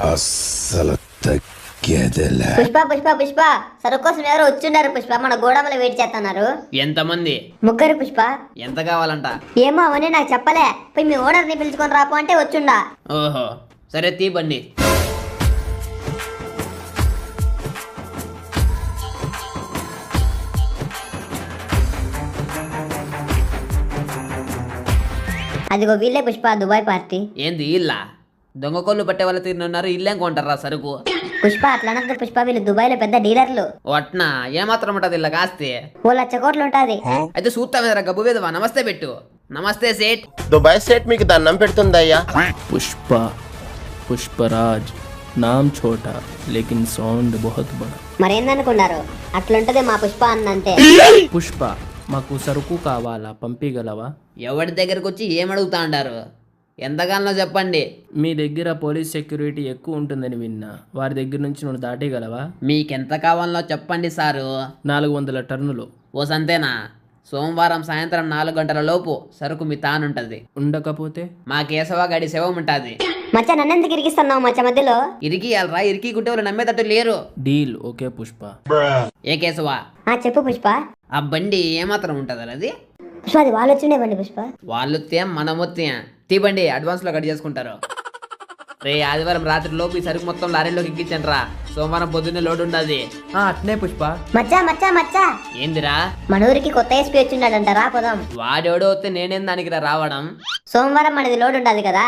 అస్సలు తగ్గేదేలే. పుష్ప పుష్ప పుష్ప సరుకు కోసం ఎవరు వచ్చుండారు పుష్ప, మన గోడమలో వెయిట్ చేస్తున్నారు. ఎంతమంది? ముగ్గురు పుష్ప. ఎంత కావాలంట? ఏమో అవన్నీ నాకు చెప్పలే, పోయి మీ ఓనర్ ని పిలుచుకొని రాపో అంటే వచ్చుండా. ఓహో సరే తీ బండి. అదిగో వీళ్ళే పుష్ప, దుబాయ్ పార్టీ. ఏంది ఇల్లా? దొంగ కోళ్ళు పట్టే వాళ్ళ తీరున్నారు, ఇల్లేం కొంటారా సరుకు? పుష్ప అట్లా అనద్దు పుష్ప, వీళ్ళు దుబాయ్ లో పెద్ద డీలర్లు. వట్నా ఏమాత్రం ఉంటది ఇల్లా కాస్తే? ఓ 1,00,000 కోట్లు ఉంటది. అయితే చూస్తా మీద గబ్బు వేదవా. నమస్తే పెట్టు. నమస్తే సేట్. దుబాయ్ సేట్ మీకు దండం పెడుతుందయ్యా. पुष्पा पुष्पराज नाम छोटा लेकिन साउंड बहुत बड़ा. మరేందనుకున్నారు, అట్లుంటది మా పుష్ప అన్నంతే. పుష్ప మాకు సరుకు కావాలా, పంపిగలవా? ఎవరి దగ్గరకు వచ్చి ఏమడుగుతా అంటారు? ఎంతకాలంలో చెప్పండి. మీ దగ్గర పోలీస్ సెక్యూరిటీ ఎక్కువ ఉంటుందని విన్నా, వారి దగ్గర నుంచి నువ్వు దాటేయగలవా? మీకెంత కావాలో చెప్పండి సారు. 400 టన్నులు. ఓ సంతేనా? సోమవారం సాయంత్రం 4 గంటల లోపు సరుకు మీ తానుంటది. ఉండకపోతే మా కేశవ గడి శవం ఉంటది. మచ్చ నన్నెందుకు ఇరికిస్తున్నావు మచ్చ మధ్యలో? ఇరికియాలరా, ఇరికి గుట్టేవాళ్ళు నమ్మేటట్టు లేరు. Deal okay Pushpa. ఏ కేశవ, చెప్పు పుష్ప. ఆ బండి ఏమాత్రం ఉంటది అది? పుష్ప అది వాళ్ళు వచ్చిండే బండి పుష్ప. వాళ్ళు తేం మనము తేం. తీబండి అడ్వాన్స్ లో కట్ చేసుకుంటారు. రే ఆదివారం రాత్రి లోపు ఈ సరుకు మొత్తం లారీలోకి ఎక్కించండి రా. సోమవారం పొద్దున్నే లోడ్ ఉండదు. అట్నే పుష్ప. మచ్చ మచ్చ మచ్చ ఏందిరా? మన ఊరికి కొత్త ఎస్పీ వచ్చిండాడంట, రా పోదాం. వాడెవడో వస్తే నేనేం దానికి రావడం? సోమవారం మనది లోడ్ ఉండదు కదా,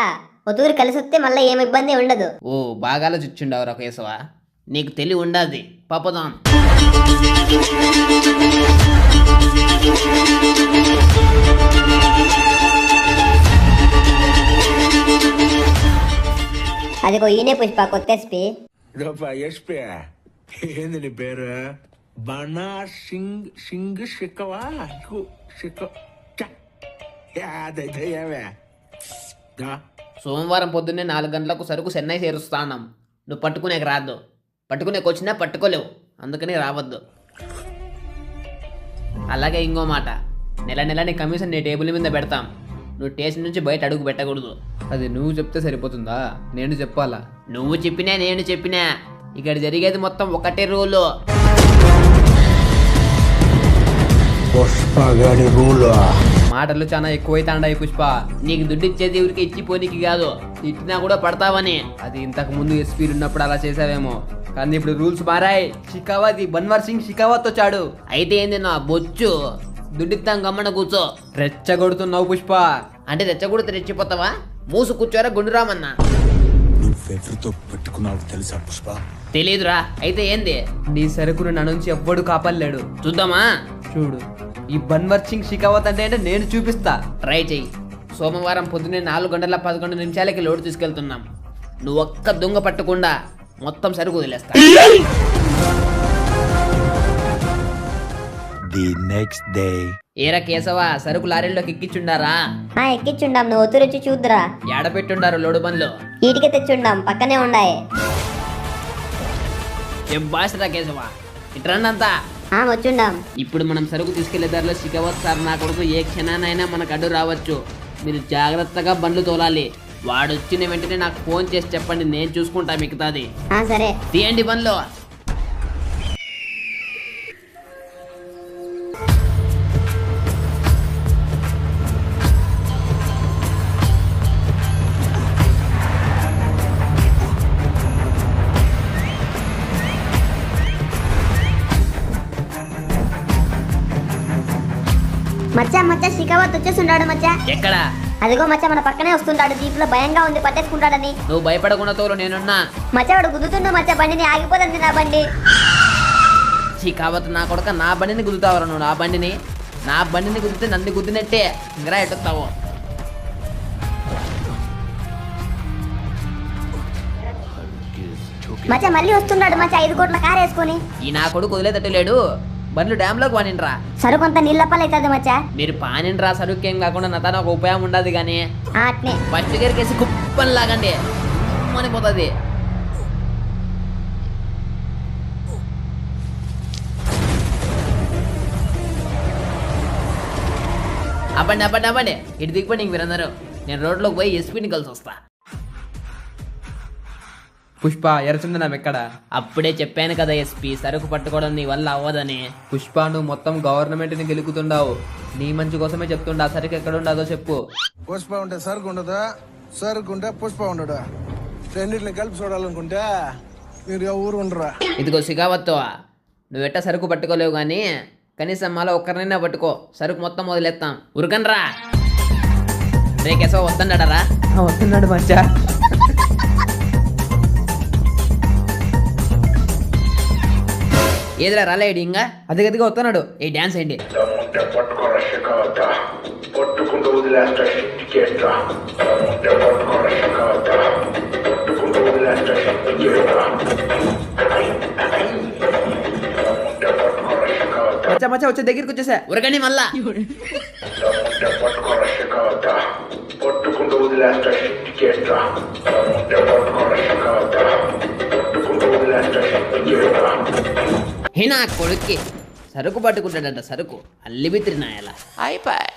ఒతూరు కలిసి వస్తే మళ్ళీ ఏమి ఇబ్బంది ఉండదు. ఓ బాగాలో చుచ్చుండవురా కేశవ, నీకు తెలివి ఉండదు. పాపదాం. అదిగో ఈయనే పుష్ప కొత్త ఎస్పీ. ఎస్పీ ఏంది నీ పేరు? బనా సింగ్ సింగ్ షిక్కవా యాదయ్యవే. సోమవారం పొద్దున్నే 4 గంటలకు సరుకు చెన్నై చేరుస్తానం. నువ్వు పట్టుకునేకి రాదు. పట్టుకునేకి వచ్చినా పట్టుకోలేవు, అందుకని రావద్దు. అలాగే ఇంకో మాట, నెల నెల నీ కమిషన్ నీ టేబుల్ మీద పెడతాం. నువ్వు స్టేషన్ నుంచి బయట అడుగు పెట్టకూడదు. అది నువ్వు చెప్తే సరిపోతుందా, నేను చెప్పాలా? నువ్వు చెప్పినా నేను చెప్పినా ఇక్కడ జరిగేది మొత్తం ఒకటే రూలు. పుష్పగాడి రూల్. మాటలు చాలా ఎక్కువైతాండాయి పుష్ప. నీకు దుడ్డు ఇచ్చేది ఊరికి ఇచ్చిపోనీకి కాదు, ఇచ్చినా కూడా పడతావని. అది ఇంతకు ముందు ఎస్పీలు ఉన్నప్పుడు అలా చేసావేమో, కానీ ఇప్పుడు రూల్స్ మారాయి. షికావత్ బన్వర్ సింగ్ షికావత్ వచ్చాడు. అయితే ఏంది నా బొచ్చు? దుడ్డిస్తాం గమ్మన కూర్చో. రెచ్చగొడుతున్నావు పుష్ప. అంటే రెచ్చగొడితే రెచ్చిపోతావా? మూసు కూర్చోరా గుండురామన్నా. నువ్వెవరితో పెట్టుకున్నావు తెలుసా పుష్ప? తెలీదురా. అయితే ఏంది? నీ సరుకును నా నుంచి ఎవ్వడు కాపాడలేడు. చూద్దామా? చూడు, ఈ బన్వర్ సింగ్ షికావత్ అంటే నేను చూపిస్తా. ట్రై చెయ్యి. సోమవారం పొద్దున్నే 4 గంటల 11 నిమిషాలకి లోడ్ తీసుకెళ్తున్నాం. నువ్వు ఒక్క దొంగ పట్టకుండా మొత్తం సరుకు వదిలేస్తా. The next day. ఏరా కేశవ, సరుకు లారీలోకి ఎక్కించుండారా? ఎక్కించుండాం, నువ్వు ఒతూరు వచ్చి చూద్దురా. ఏడపెట్టుండారు లోడు బండ్లు? ఈటికే తెచ్చుండాం, పక్కనే ఉండాయి. ఏం భాషరా కేశవ, ఇట్రండంతా. వచ్చుండాం. ఇప్పుడు మనం సరుకు తీసుకెళ్లే దారిలో శిఖవత్ సార్ నా కొడుకు ఏ క్షణానైనా మనకు అడ్డు రావచ్చు. మీరు జాగ్రత్తగా బండ్లు తోలాలి. వాడు వచ్చిన వెంటనే నాకు ఫోన్ చేసి చెప్పండి, నేను చూసుకుంటా మిగతాది. సరే తీయండి బండ్లు. మచ్చ మచ్చ శిఖావత్ వచ్చేస్తున్నాడు మచ్చ. ఎక్కడ? అదిగో మచ్చ మన పక్కనే వస్తుంటాడు, జీప్ లో భయంగా ఉంది, పట్టేసుకుంటాడని. నువ్వు భయపడకుండా తోలు, నేనున్నా. మచ్చ వాడు గుద్దుతుండు మచ్చ బండిని, ఆగిపోతుంది నా బండి. శిఖావత్ నా కొడుక, నా బండిని గుద్దుతావరా నువ్వు? నా బండిని గుద్దితే నన్ను గుద్దినట్టే. ఇంకా ఎట్టుతావు? మచ్చ మళ్ళీ వస్తున్నాడు మచ్చ, 5 కోట్ల కారు వేసుకొని. ఈ నా కొడుకు వదిలేదట్టు లేడు. బండ్లు డ్యామ్లోకి పానిండ్రా. సరుకు అంతా నీళ్ళప్పలైతుంది మచ్చ. మీరు పానిండ్రా, సరుకేం కాకుండా నతాన ఒక ఉపాయం ఉండదు కానీ. అట్నే ఫస్ట్ గేర్కేసి కుప్పని లాగండి, పోతుంది. అవ్వండి ఇటు దిగిపోయి మీరందరూ. నేను రోడ్లోకి పోయి ఎస్పీని కలిసి వస్తా. పుష్ప ఎర్రచందనం ఎక్కడ? అప్పుడే చెప్పాను కదా ఎస్పీ, సరుకు పట్టుకోవడం నీ వల్ల అవ్వదని. పుష్ప నువ్వు మొత్తం గవర్నమెంట్ని గెలుకుతుండావు. నీ మంచి కోసమే చెప్తుండా. సరుకు ఎక్కడ ఉండదో చెప్పు. పుష్ప ఉంటే సరుకు ఉండదు, సరుకు ఉంటే పుష్ప ఉండడు. రెండింటిని కలిపి చూడాలనుకుంటే మీరు ఎవరు ఉండరా. ఇదిగో సిగావత్తో, నువ్వెట్టా సరుకు పట్టుకోలేవు కానీ కనీసం మాలో ఒక్కరినైనా పట్టుకో, సరుకు మొత్తం వదిలేస్తాం. ఉరకనరా రే కేశవ, వద్దన్నాడరా? వస్తున్నాడు మచ్చా. ఏదిరా రాలేడు ఇంకా? అది గదిగా వస్తున్నాడు. ఏ డాన్స్ ఏంటి? పట్టుకుంటూ వదిలేస్తా షిఫ్ట్ చేస్తా. పట్టుకుంటూ వదిలేస్తా షిఫ్ట్ చేస్తా. మచ్చా మచ్చా వచ్చే దగ్గరికి వచ్చేసా. ఉరకని మళ్ళా. పట్టుకుంటూ వదిలేస్తా షిఫ్ట్ చేస్తా. పట్టుకుంటూ వదిలేస్తా షిఫ్ట్ చేస్తా. హే నా కొడుక్కి సరుకు పట్టుకుంటాడంట, సరుకు అల్లిబిత్రి నాయలా. అయిపోయి